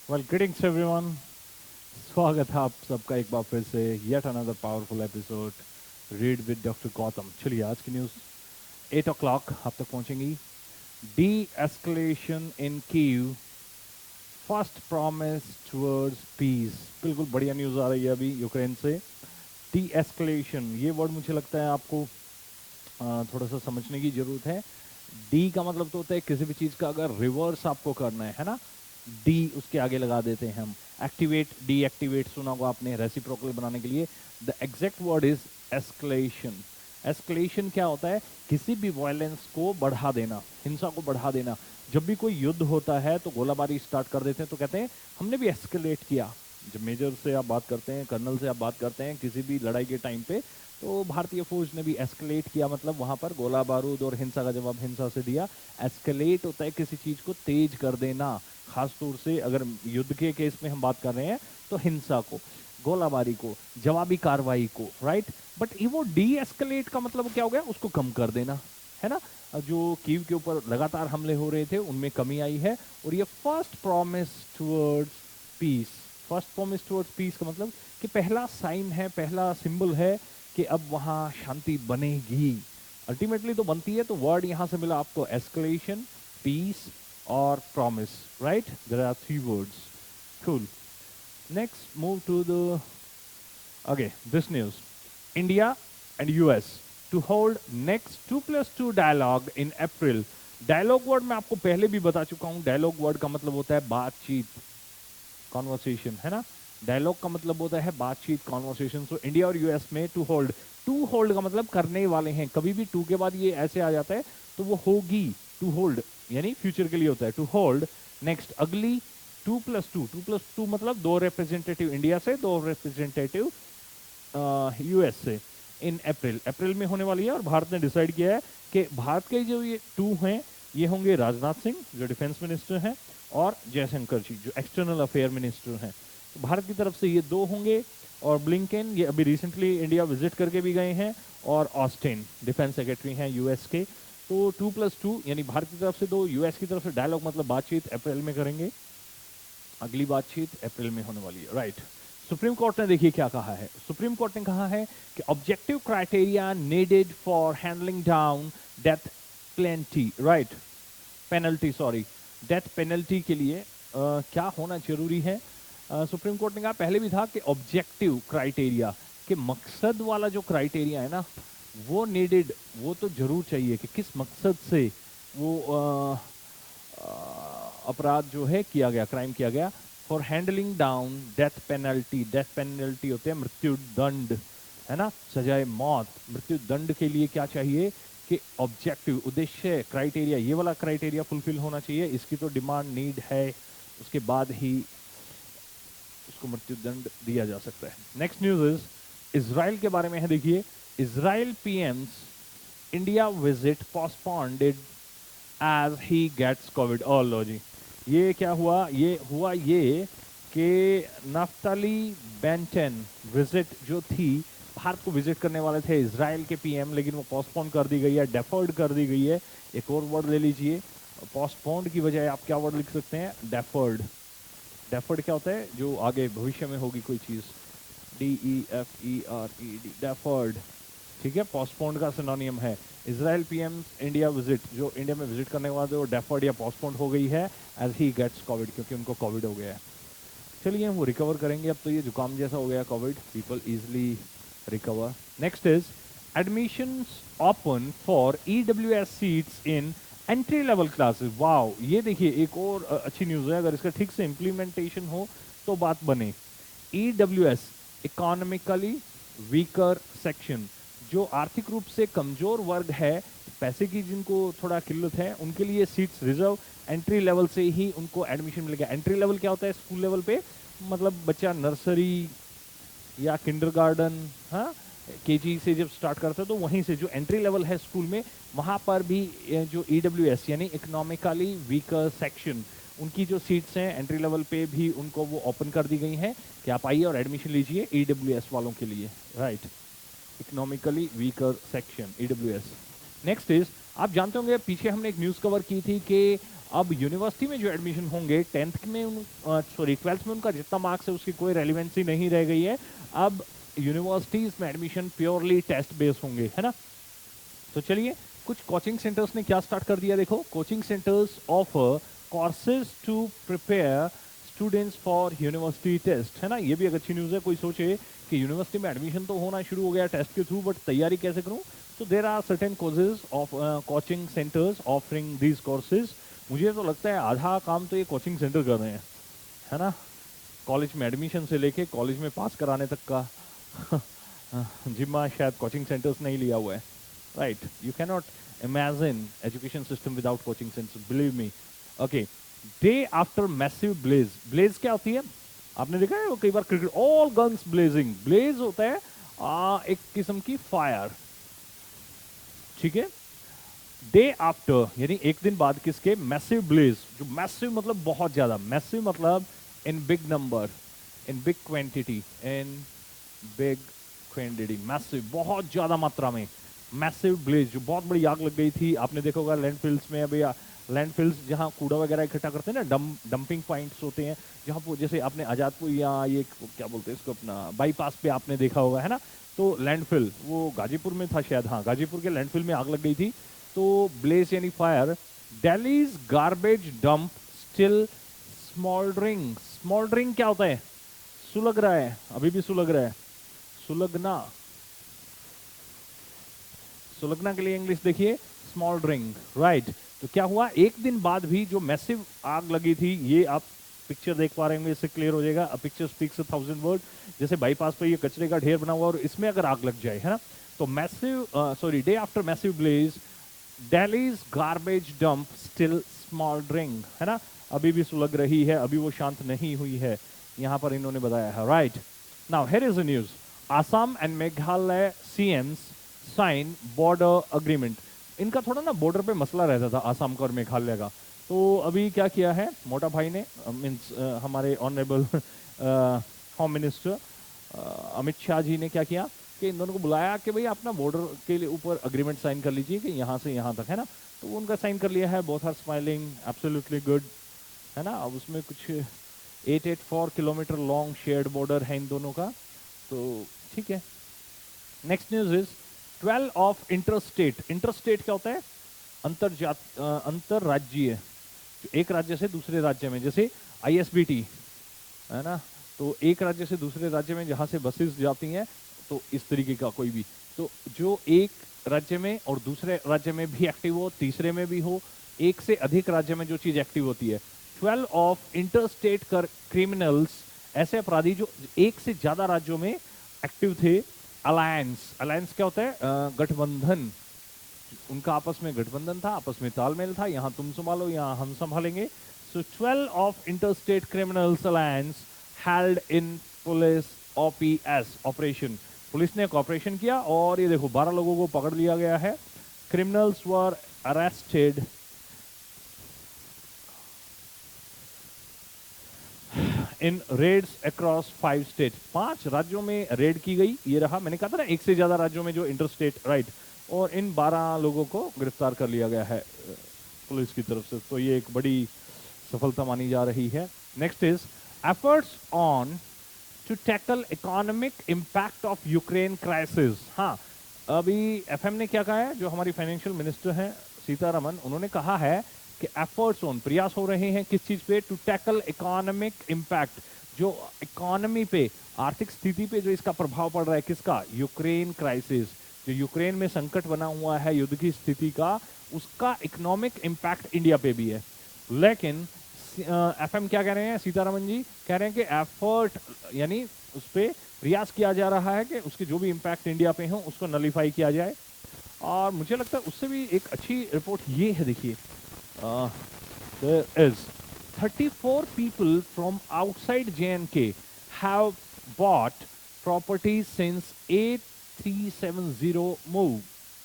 Well greetings everyone. स्वागत है आप सबका एक बार फिर से yet another powerful episode read with doctor Gautam. चलिए आज की न्यूज़ 8 o'clock आप तक पहुंचेंगी। De escalation in Kyiv, first promise towards peace. बिल्कुल बढ़िया न्यूज़ आ रही है अभी यूक्रेन से। डी एस्केलेशन ये वर्ड मुझे लगता है आपको थोड़ा सा समझने की जरूरत है। डी का मतलब तो होता है किसी भी चीज़ का अगर रिवर्स आपको करना है ना, डी उसके आगे लगा देते हैं हम। एक्टिवेट, डी एक्टिवेट सुना होगा आपने रेसिप्रोकल बनाने के लिए। The exact word is escalation. Escalation क्या होता है? किसी भी वायलेंस को बढ़ा देना, हिंसा को बढ़ा देना। जब भी कोई युद्ध होता है तो गोलाबारी स्टार्ट कर देते हैं, तो कहते हैं हमने भी एस्केलेट किया। जब मेजर से आप बात करते हैं, कर्नल से आप बात करते हैं किसी भी लड़ाई के टाइम पे, तो भारतीय फौज ने भी एस्केलेट किया, मतलब वहां पर गोला बारूद और हिंसा का जवाब हिंसा से दिया। एस्केलेट होता है किसी चीज को तेज कर देना, खासतौर से अगर युद्ध के केस में हम बात कर रहे हैं तो हिंसा को, गोलाबारी को, जवाबी कार्रवाई को, राइट। बट ये वो डी एस्केलेट का मतलब क्या हो गया? उसको कम कर देना, है ना। जो कीव के ऊपर लगातार हमले हो रहे थे उनमें कमी आई है। और ये first promise towards peace, first promise towards peace का मतलब कि पहला साइन है, पहला सिंबल है कि अब वहां शांति बनेगी। अल्टीमेटली तो बनती है, तो वर्ड यहां से मिला आपको एस्केलेशन, पीस और promise, right. There are three words. Cool. Next move to the okay this news. India and US to hold next 2+2 dialogue in April. Dialogue word मैं आपको पहले भी बता चुका हूं। डायलॉग वर्ड का मतलब होता है बातचीत, कॉन्वर्सेशन, है ना। डायलॉग का मतलब होता है बातचीत, कॉन्वर्सेशन। सो इंडिया और यूएस में टू होल्ड, टू होल्ड का मतलब करने वाले हैं। कभी भी टू के बाद ये ऐसे आ जाता है तो वो होगी। टू होल्ड यानी फ्यूचर के लिए होता है। टू होल्ड नेक्स्ट अगली 2+2 मतलब दो रिप्रेजेंटेटिव इंडिया से, दो रिप्रेजेंटेटिव यूएस से, इन अप्रैल। अप्रैल में होने वाली है। और भारत ने डिसाइड किया है कि भारत के जो ये टू हैं ये होंगे राजनाथ सिंह जो डिफेंस मिनिस्टर हैं और जयशंकर जी जो एक्सटर्नल अफेयर मिनिस्टर हैं। तो भारत की तरफ से ये दो होंगे। और ब्लिंकेन ये अभी रिसेंटली इंडिया विजिट करके भी गए हैं। और ऑस्टिन डिफेंस सेक्रेटरी हैं यूएस के। तो 2+2 यानी भारत की तरफ से दो, यूएस की तरफ से डायलॉग मतलब बातचीत अप्रैल में करेंगे। अगली बातचीत अप्रैल में होने वाली है, राइट। सुप्रीम कोर्ट ने देखिए क्या कहा है। सुप्रीम कोर्ट ने कहा है कि objective criteria needed for handling down death penalty, right, penalty, sorry, death penalty के लिए क्या होना जरूरी है। सुप्रीम कोर्ट ने कहा, पहले भी था कि ऑब्जेक्टिव क्राइटेरिया के मकसद वाला जो क्राइटेरिया है ना वो नीडेड, वो तो जरूर चाहिए कि किस मकसद से वो अपराध जो है किया गया, क्राइम किया गया। For handling down death penalty, death penalty होते हैं मृत्यु दंड, है ना, सजाए मौत। मृत्यु दंड के लिए क्या चाहिए कि ऑब्जेक्टिव, उद्देश्य, क्राइटेरिया, ये वाला क्राइटेरिया फुलफिल होना चाहिए। इसकी तो डिमांड नीड है, उसके बाद ही उसको मृत्यु दंड दिया जा सकता है। नेक्स्ट न्यूज इज इजराइल के बारे में है। देखिए, Israel PMs India visit postponed as he gets Covid. और लो जी, ये क्या हुआ? ये हुआ ये कि नफ्ताली बेंटन विजिट जो थी, भारत को विजिट करने वाले थे इजराइल के पीएम, लेकिन वो पोस्टपोन कर दी गई है, डेफर्ड कर दी गई है। एक और वर्ड ले लीजिए, पोस्टपोन्ड की बजाय आप क्या वर्ड लिख सकते हैं? डेफर्ड। डेफर्ड क्या होता है? जो आगे भविष्य में होगी कोई चीज। DEFERED, डेफर्ड, ठीक है। पोस्टपोन्ड का सिनोनियम है। इजराइल पीएम इंडिया विजिट, जो इंडिया में विजिट करने के बाद वो डेफर्ड या पोस्टपोन्ड हो गई है एज ही गेट्स कोविड, क्योंकि उनको कोविड हो गया है। चलिए वो रिकवर करेंगे। अब तो ये जुकाम जैसा हो गया Covid, people easily recover. Next is admissions open for EWS seats in entry level classes. Wow, ये देखिए एक और अच्छी न्यूज है। अगर इसका ठीक से इम्प्लीमेंटेशन हो तो बात बने। EWS, इकोनॉमिकली वीकर सेक्शन, जो आर्थिक रूप से कमजोर वर्ग है, पैसे की जिनको थोड़ा किल्लत है, उनके लिए सीट्स रिजर्व, एंट्री लेवल से ही उनको एडमिशन मिलेगा। एंट्री लेवल क्या होता है? स्कूल लेवल पे, मतलब बच्चा नर्सरी या किंडरगार्टन, हाँ, केजी से जब स्टार्ट करता है तो वहीं से जो एंट्री लेवल है स्कूल में, वहां पर भी जो EWS यानी इकोनॉमिकली वीकर सेक्शन, उनकी जो सीट्स हैं एंट्री लेवल पे भी उनको वो ओपन कर दी गई हैं कि आप आइए और एडमिशन लीजिए EWS वालों के लिए, right. Economically weaker section EWS। Next is, आप जानते होंगे पीछे हमने एक न्यूज कवर की थी कि अब यूनिवर्सिटी में जो एडमिशन होंगे 10th में सॉरी 12th में उनका जितना मार्क्स है उसकी कोई रेलिवेंसी नहीं रह गई है। अब यूनिवर्सिटीज में एडमिशन प्योरली टेस्ट बेस्ड होंगे, है ना। तो चलिए कुछ कोचिंग सेंटर्स ने क्या स्टार्ट कर दिया, देखो coaching centres offer courses to prepare students for university test, है ना। ये भी एक अच्छी न्यूज़ है। कोई सोचे कि यूनिवर्सिटी में एडमिशन तो होना शुरू हो गया टेस्ट के थ्रू, बट तैयारी कैसे करूं। तो there are certain courses of coaching centres offering these courses. मुझे तो लगता है आधा काम तो ये कोचिंग सेंटर कर रहे हैं, है ना। कॉलेज में एडमिशन से लेके कॉलेज में पास कराने तक का जिम्मा शायद कोचिंग सेंटर्स नहीं लिया हुआ है, right. You can not imagine education system without coaching centres, believe me. Okay, day after massive blaze. Blaze क्या होती है, आपने देखा है वो कई बार cricket, all guns blazing. Blaze होता है एक किस्म की फायर, ठीक है। डे आफ्टर यानी एक दिन बाद किसके, मैसिव ब्लेज। जो मैसिव मतलब बहुत ज्यादा, मैसिव मतलब in big number, in big quantity, in big quantity, massive बहुत ज्यादा मात्रा में। मैसिव ब्लेज, जो बहुत बड़ी आग लग गई थी, आपने देखा होगा लैंडफिल्स में। अभी लैंडफिल्स जहाँ कूड़ा वगैरह इकट्ठा करते हैं ना, डंपिंग पॉइंट्स होते हैं, जहाँ पर जैसे आपने आजादपुर या ये क्या बोलते हैं इसको अपना बाईपास पे आपने देखा होगा, है ना। तो लैंडफिल वो गाजीपुर में था शायद, हाँ गाजीपुर के लैंडफिल में आग लग गई थी। तो ब्लेज यानी fire. Delhi's garbage dump still smouldering. Smouldering क्या होता है, सुलग रहा है, अभी भी सुलग रहा है, सुलगना। सुलगना के लिए इंग्लिश देखिए स्मोल्डरिंग, राइट। तो क्या हुआ, एक दिन बाद भी जो मैसिव आग लगी थी, ये आप पिक्चर देख पा रहे होंगे, इससे क्लियर हो जाएगा। A picture speaks 1000 word. जैसे बाईपास पे ये कचरे का ढेर बना हुआ और इसमें अगर आग लग जाए, है ना। तो massive sorry day after massive blaze Delhi's garbage dump still smouldering, है ना। अभी भी सुलग रही है, अभी वो शांत नहीं हुई है, यहां पर इन्होंने बताया है, right. Now here is the news. Assam and Meghalaya CMs sign border agreement. इनका थोड़ा ना बॉर्डर पे मसला रहता था आसाम का और मेघालय का। तो अभी क्या किया है मोटा भाई ने, मीन्स हमारे honourable home minister Amit Shah ji ने क्या किया कि इन दोनों को बुलाया कि भाई अपना बॉर्डर के लिए ऊपर अग्रीमेंट साइन कर लीजिए कि यहाँ से यहाँ तक, है ना। तो उनका साइन कर लिया है, both are smiling, absolutely good, है ना। अब उसमें कुछ 884 किलोमीटर लॉन्ग शेयर्ड बॉर्डर है इन दोनों का, तो ठीक है। Next news is 12 of interstate. Interstate क्या होता है, अंतरराज्यीय, एक राज्य से दूसरे राज्य में, जैसे आईएसबीटी, है ना। तो एक राज्य से दूसरे राज्य में जहां से बसेस जाती हैं, तो इस तरीके का कोई भी, तो जो एक राज्य में और दूसरे राज्य में भी एक्टिव हो, तीसरे में भी हो, एक से अधिक राज्य में जो चीज एक्टिव होती है। 12 ऑफ इंटरस्टेट क्रिमिनल्स, ऐसे अपराधी जो एक से ज्यादा राज्यों में एक्टिव थे। अलायंस, अलायंस क्या होता है, गठबंधन। उनका आपस में गठबंधन था, आपस में तालमेल था, यहां तुम संभालो यहां हम संभालेंगे। सो 12 of interstate criminals alliance held in police OPS operation. Police ने एक ऑपरेशन किया और ये देखो 12 लोगों को पकड़ लिया गया है। Criminals were arrested in raids across 5 state. 5 राज्यों में रेड की गई, ये रहा, मैंने कहा था ना एक से ज्यादा राज्यों में जो इंटरस्टेट, राइट। और इन 12 लोगों को गिरफ्तार कर लिया गया है पुलिस की तरफ से, तो ये एक बड़ी सफलता मानी जा रही है। Next is efforts on to tackle economic impact of Ukraine crisis. हाँ, अभी एफएम ने क्या कहा है, जो हमारी फाइनेंशियल मिनिस्टर हैं सीतारमन, उन्होंने कहा है कि एफर्ट्स ऑन, प्रयास हो रहे हैं किस चीज पे, टू टैकल इकोनॉमिक इंपैक्ट, जो इकोनॉमी पे, आर्थिक स्थिति पे जो इसका प्रभाव पड़ रहा है, किसका, यूक्रेन क्राइसिस, जो यूक्रेन में संकट बना हुआ है युद्ध की स्थिति का, उसका इकोनॉमिक इंपैक्ट इंडिया पे भी है। लेकिन एफएम क्या कह रहे हैं, सीतारमन जी कह रहे हैं कि एफर्ट यानी उस पर प्रयास किया जा रहा है कि उसके जो भी इंपैक्ट इंडिया पे हो उसको नलीफाई किया जाए। और मुझे लगता है उससे भी एक अच्छी रिपोर्ट ये है, देखिए, there is 34 people from outside JNK have bought properties since 8370 move।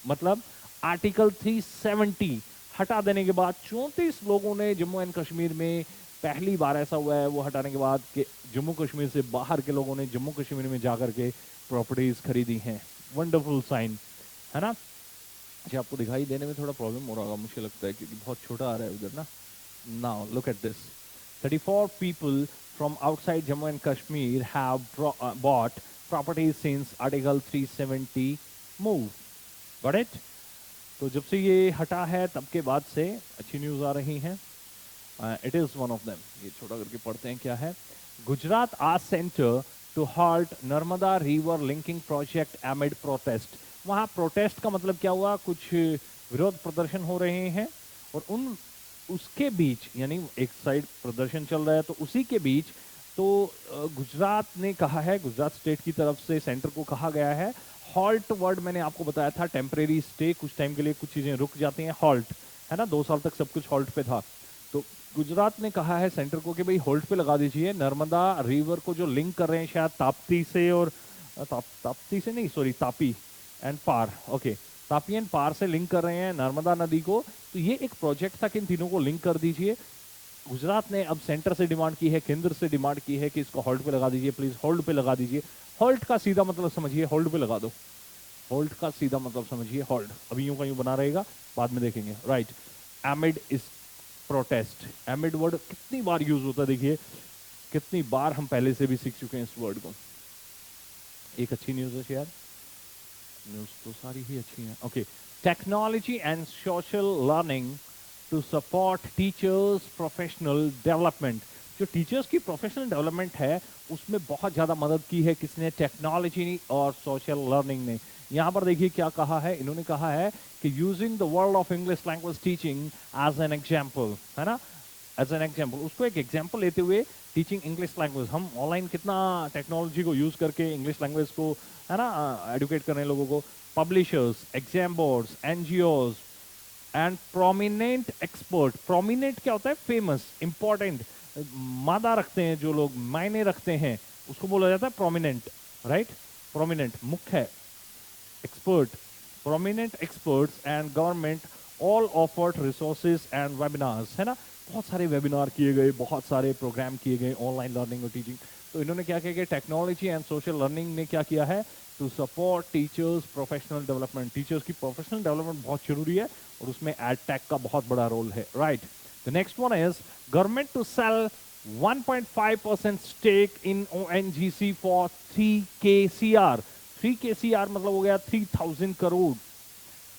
मतलब आर्टिकल 370 हटा देने के बाद 34 लोगों ने जम्मू एंड कश्मीर में, पहली बार ऐसा हुआ है वो हटाने के बाद कि जम्मू कश्मीर से बाहर के लोगों ने जम्मू कश्मीर में जाकर के प्रॉपर्टीज खरीदी हैं। वंडरफुल साइन, है ना। अच्छा, आपको दिखाई देने में थोड़ा प्रॉब्लम हो रहा होगा मुझे लगता है, क्योंकि बहुत छोटा आ रहा है उधर ना, Now, look at this. 34 people from outside Jammu and Kashmir have bought properties since Article 370 move. Got it? तो जब से ये हटा है तब के बाद से अच्छी न्यूज़ आ रही हैं. It is one of them. ये छोटा करके पढ़ते हैं क्या है. Gujarat Arts Center to halt Narmada River Linking Project amid protest. वहाँ प्रोटेस्ट का मतलब क्या हुआ, कुछ विरोध प्रदर्शन हो रहे हैं और उसके बीच, यानी एक साइड प्रदर्शन चल रहा है तो उसी के बीच तो गुजरात ने कहा है, गुजरात स्टेट की तरफ से सेंटर को कहा गया है, हॉल्ट वर्ड मैंने आपको बताया था, टेम्परेरी स्टे, कुछ टाइम के लिए कुछ चीजें रुक जाती हैं, हॉल्ट है ना, 2 साल तक सब कुछ हॉल्ट पे था. तो गुजरात ने कहा है सेंटर को कि भाई होल्ड पे लगा दीजिए, नर्मदा रिवर को जो लिंक कर रहे हैं शायद ताप्ती से और ताप्ती से नहीं, sorry, Tapi and Par, okay, Tapi and Par से लिंक कर रहे हैं नर्मदा नदी को, तो ये एक प्रोजेक्ट था कि इन तीनों को लिंक कर दीजिए. गुजरात ने अब सेंटर से डिमांड की है, केंद्र से डिमांड की है कि इसको होल्ड पे लगा दीजिए, प्लीज होल्ड पे लगा दीजिए. होल्ड का सीधा मतलब समझिए, होल्ड पे लगा दो. होल्ड का सीधा मतलब समझिए होल्ड, अभी यूं का यूं बना रहेगा, बाद में देखेंगे. Right, एमिड is protest. एमिड वर्ड कितनी बार यूज होता है, देखिए कितनी बार हम पहले से भी सीख चुके हैं इस वर्ड को. एक अच्छी न्यूज है शायद, न्यूज तो सारी ही अच्छी है. Okay, technology and social learning to support teachers professional development. जो टीचर्स की प्रोफेशनल डेवलपमेंट है उसमें बहुत ज्यादा मदद की है किसने, टेक्नोलॉजी और सोशल लर्निंग ने. यहां पर देखिए क्या कहा है, इन्होंने कहा है कि using the world of English language teaching as an example, है ना, एज एन एग्जाम्पल, उसको एक एग्जाम्पल लेते हुए टीचिंग इंग्लिश लैंग्वेज. हम ऑनलाइन कितना टेक्नोलॉजी को यूज करके इंग्लिश लैंग्वेज को, है ना, एडुकेट कर रहे हैं लोगों को. Publishers, exam boards, NGOs and prominent expert. Prominent क्या होता है, फेमस, इंपॉर्टेंट, मादा रखते हैं जो लोग, मायने रखते हैं, उसको बोला जाता है प्रोमिनेंट. राइट, प्रोमिनेंट मुख्य है, expert, prominent experts and government all offered resources and webinars, है ना, बहुत सारे वेबिनार किए गए, बहुत सारे प्रोग्राम किए गए ऑनलाइन लर्निंग और टीचिंग. तो इन्होंने क्या किया कि टेक्नोलॉजी एंड सोशल लर्निंग ने क्या किया है, to support teachers professional development. Teachers की प्रोफेशनल डेवलपमेंट बहुत जरूरी है और उसमें एडटेक का बहुत बड़ा रोल है. Right, the next one is government to sell 1.5% stake in ONGC for 3 KCR. 3 KCR मतलब हो गया 3000 करोड़.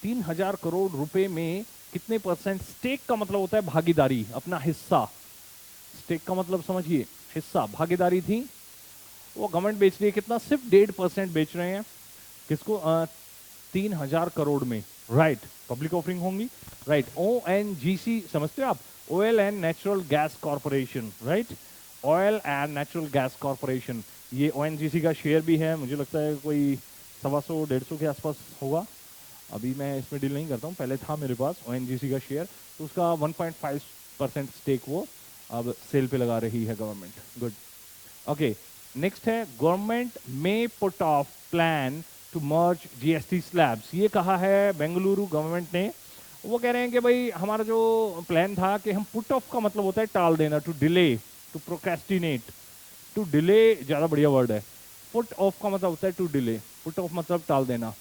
3000 करोड़ रुपए में कितने परसेंट स्टेक का मतलब होता है भागीदारी, अपना हिस्सा. स्टेक का मतलब समझिए हिस्सा, भागीदारी थी, वो गवर्नमेंट बेच रही है कितना, सिर्फ 1.5% बेच रहे हैं. किसको, 3000 करोड़ में. राइट, पब्लिक ऑफरिंग होंगी. राइट, ONGC समझते हो आप, oil and natural gas corporation. Right, oil and natural gas corporation, ये ONGC का शेयर भी है, मुझे लगता है कोई 125-150 के आसपास होगा. अभी मैं इसमें डील नहीं करता हूँ, पहले था मेरे पास ONGC का शेयर, तो उसका 1.5% स्टेक वो अब सेल पे लगा रही है गवर्नमेंट. गुड. ओके, नेक्स्ट है गवर्नमेंट में put off plan to merge GST slabs. ये कहा है बेंगलुरु गवर्नमेंट ने. वो कह रहे हैं कि भाई हमारा जो प्लान था कि हम पुट ऑफ का मतलब होता है टाल देना, to delay, to procrastinate. To delay ज्यादा बढ़िया वर्ड है. पुट ऑफ का मतलब होता है टू डिले, पुट ऑफ मतलब टाल देना.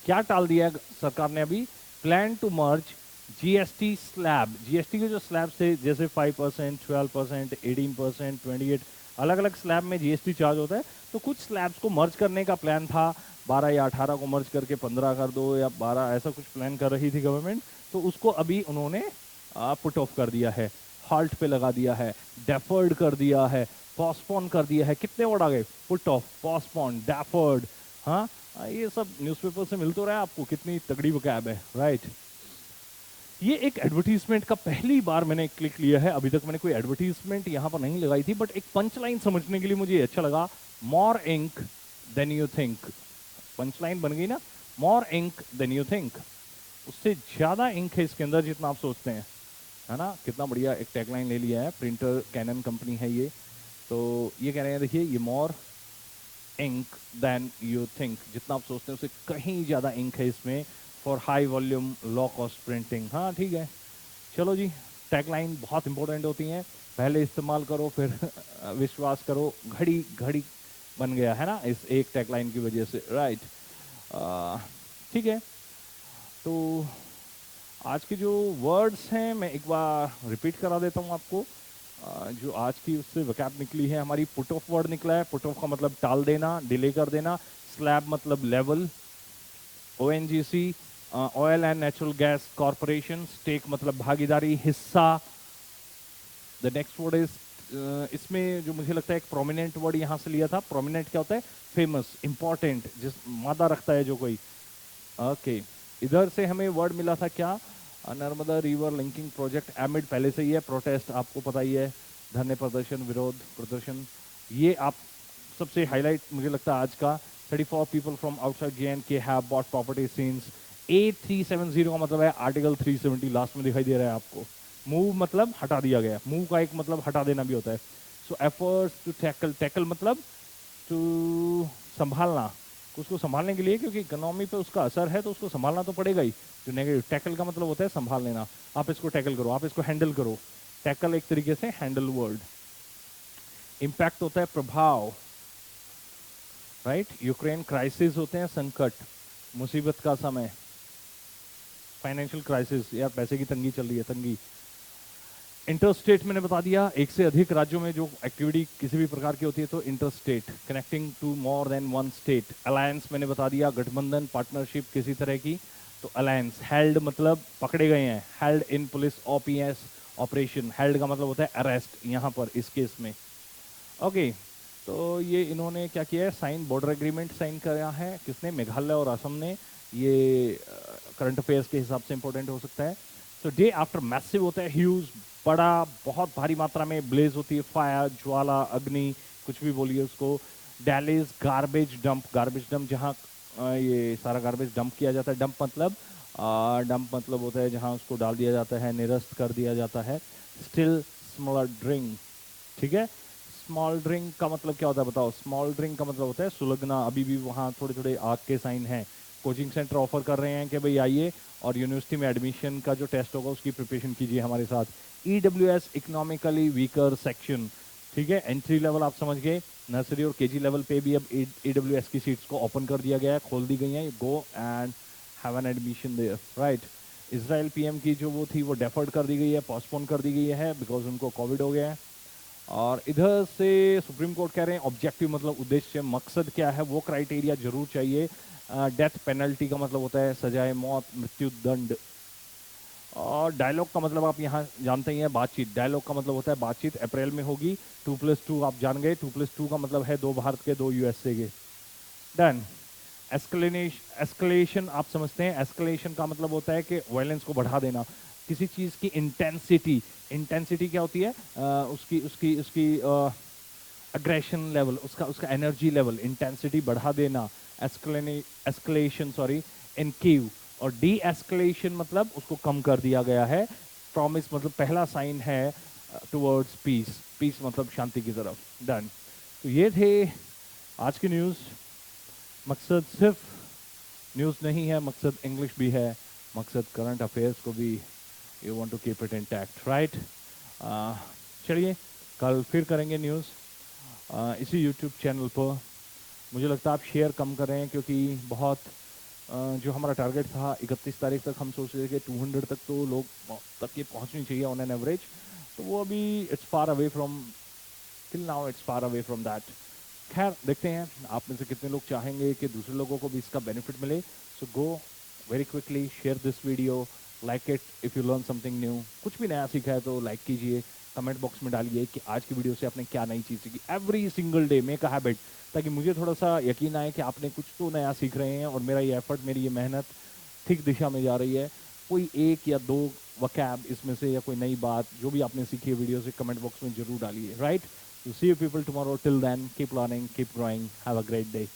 क्या टाल दिया है सरकार ने अभी, plan to merge GST slab. GST के जो स्लैब थे जैसे 5%, 12%, 18%, 28, अलग अलग स्लैब में GST चार्ज होता है. तो कुछ स्लैब्स को मर्ज करने का प्लान था, 12 या 18 को मर्ज करके 15 कर दो या 12, ऐसा कुछ प्लान कर रही थी गवर्नमेंट. तो उसको अभी उन्होंने पुट ऑफ कर दिया है, हॉल्ट पे लगा दिया है, डेफर्ड कर दिया है, पोस्टपोन कर दिया है. कितने वर्ड आ गए, पुट ऑफ, पोस्टपोन, डेफर्ड. हाँ, ये सब न्यूज़पेपर से मिल तो रहा है आपको, कितनी तगड़ी वकैब है. राइट, ये एक एडवर्टीजमेंट का पहली बार मैंने क्लिक लिया है, अभी तक मैंने कोई एडवर्टीजमेंट यहाँ पर नहीं लगाई थी, बट एक पंचलाइन समझने के लिए मुझे अच्छा लगा, more ink than you think. Punchline बन गई ना, more ink than you think, उससे ज्यादा इंक है इसके अंदर जितना आप सोचते हैं, है ना. कितना बढ़िया एक टैगलाइन ले लिया है, प्रिंटर कैनन कंपनी है ये. तो ये कह रहे हैं देखिए, ये मोर इंक देन यू थिंक, जितना आप सोचते हैं उससे कहीं ज्यादा इंक है इसमें, for high volume low cost printing. हाँ ठीक है, चलो जी. टैगलाइन बहुत इंपॉर्टेंट होती हैं, पहले इस्तेमाल करो फिर विश्वास करो. घड़ी घड़ी बन गया है ना इस एक टैगलाइन की वजह से. राइट, ठीक है. तो आज के जो वर्ड्स हैं मैं एक बार रिपीट करा देता हूँ आपको। जो आज की उससे वोकैब निकली है हमारी, पुट ऑफ वर्ड निकला है। पुट ऑफ का मतलब टाल देना, डिले कर देना। स्लैब मतलब level. ONGC oil and natural gas corporation. Stake मतलब भागीदारी, हिस्सा। द नेक्स्ट वर्ड इज, इसमें जो मुझे लगता है एक प्रोमिनेंट वर्ड यहाँ से लिया था। प्रोमिनेंट क्या होता है? फेमस, इंपॉर्टेंट, जिस मादा रखता है जो कोई। ओके, इधर से हमें वर्ड मिला था क्या? Narmada river linking project. एमिड पहले से ही है, प्रोटेस्ट आपको पता ही है, धरने प्रदर्शन, विरोध प्रदर्शन। ये आप सबसे हाईलाइट मुझे लगता है आज का। 34 people from outside JNK have bought property since. A370 का मतलब है आर्टिकल 370, लास्ट में दिखाई दे रहा है आपको। मूव मतलब हटा दिया गया। मूव का एक मतलब हटा देना भी होता है। सो एफर्ट्स टू टैकल, टैकल मतलब टू संभालना, उसको संभालने के लिए, क्योंकि इकोनॉमी पे उसका असर है तो उसको संभालना तो पड़ेगा ही। जो नेगेटिव, टैकल का मतलब होता है संभाल लेना। आप इसको टैकल करो, आप इसको हैंडल करो। टैकल एक तरीके से हैंडल वर्ड। इम्पैक्ट होता है प्रभाव, राइट। यूक्रेन क्राइसिस होते हैं संकट, मुसीबत का समय। फाइनेंशियल क्राइसिस, यार पैसे की तंगी चल रही है, तंगी। इंटरस्टेट मैंने बता दिया, एक से अधिक राज्यों में जो एक्टिविटी किसी भी प्रकार की होती है तो interstate, connecting to more than one state. Alliance मैंने बता दिया, गठबंधन, पार्टनरशिप किसी तरह की, तो अलायंस। हेल्ड मतलब पकड़े गए हैं, held in police OPS operation. Held का मतलब होता है अरेस्ट, यहाँ पर इस केस में। ओके, तो ये इन्होंने क्या किया है? साइन, बॉर्डर एग्रीमेंट साइन किया है। किसने? मेघालय और असम ने। ये करंट अफेयर्स के हिसाब से इंपॉर्टेंट हो सकता है। तो डे आफ्टर मैसिव होता है, ह्यूज, बड़ा, बहुत भारी मात्रा में ब्लेज होती है, फायर, ज्वाला, अग्नि, कुछ भी बोलिए उसको। Dailies garbage dump, garbage dump जहाँ ये सारा गार्बेज डंप किया जाता है। डंप मतलब होता है जहाँ उसको डाल दिया जाता है, निरस्त कर दिया जाता है। स्टिल स्मोल्डरिंग, ठीक है। स्मॉल ड्रिंक का मतलब क्या होता है बताओ? स्मॉल ड्रिंक का मतलब होता है सुलगना, अभी भी वहाँ थोड़े थोड़े आग के साइन हैं। कोचिंग सेंटर ऑफर कर रहे हैं कि भाई आइए और यूनिवर्सिटी में एडमिशन का जो टेस्ट होगा उसकी प्रिपरेशन कीजिए हमारे साथ। EWS इकोनॉमिकली वीकर सेक्शन, ठीक है। एंट्री लेवल आप समझ गए, नर्सरी और KG लेवल पे भी अब EWS की सीट्स को ओपन कर दिया गया है, खोल दी गई हैं। Go and have an admission there, right. Israel PM की जो वो थी वो डेफर्ड कर दी गई है, पोस्टपोन कर दी गई है, बिकॉज उनको कोविड हो गया है। और इधर से सुप्रीम कोर्ट कह रहे हैं ऑब्जेक्टिव मतलब उद्देश्य, मकसद क्या है वो क्राइटेरिया जरूर चाहिए। डेथ पेनल्टी का मतलब होता है सजाए मौत, मृत्यु दंड। और डायलॉग का मतलब आप यहाँ जानते ही हैं, बातचीत। डायलॉग का मतलब होता है बातचीत, अप्रैल में होगी। 2+2 आप जान गए, 2+2 का मतलब है 2 भारत के 2 USA के। डन। एस्केलेशन आप समझते हैं, एस्केलेशन का मतलब होता है कि वायलेंस को बढ़ा देना, किसी चीज की इंटेंसिटी। इंटेंसिटी क्या होती है? उसकी उसकी उसकी अग्रेशन लेवल, उसका उसका एनर्जी लेवल, इंटेंसिटी बढ़ा देना। एस्केलेशन, सॉरी, इन कीव। और डी एस्केलेशन मतलब उसको कम कर दिया गया है। प्रॉमिस मतलब पहला साइन है टुवर्ड्स पीस, पीस मतलब शांति की तरफ। डन। तो ये थे आज की न्यूज़। मकसद सिर्फ न्यूज़ नहीं है, मकसद इंग्लिश भी है, मकसद करंट अफेयर्स को भी you want to keep it intact, right. चलिए कल फिर करेंगे न्यूज़ इसी यूट्यूब चैनल पर। मुझे लगता है आप शेयर कम कर रहे हैं, क्योंकि बहुत जो हमारा टारगेट था 31 तारीख तक, हम सोच रहे थे कि 200 तक तो लोग तक ये पहुंचनी चाहिए ऑन एन एवरेज, तो वो अभी it's far away from, till now it's far away from that. खैर देखते हैं आप में से कितने लोग चाहेंगे कि दूसरे लोगों को भी इसका बेनिफिट मिले। So go very quickly share this video, like it if you learn something new. कुछ भी नया सीखा है तो लाइक कीजिए, कमेंट बॉक्स में डालिए कि आज की वीडियो से आपने क्या नई चीज़ सीखी। Every single day make a habit, ताकि मुझे थोड़ा सा यकीन आए कि आपने कुछ तो नया सीख रहे हैं और मेरा ये एफर्ट, मेरी ये मेहनत ठीक दिशा में जा रही है। कोई एक या दो वकैब इसमें से या कोई नई बात जो भी आपने सीखी है वीडियो से कमेंट बॉक्स में जरूर डालिए, right. So see you people tomorrow. Till then, keep learning, keep growing. Have a great day.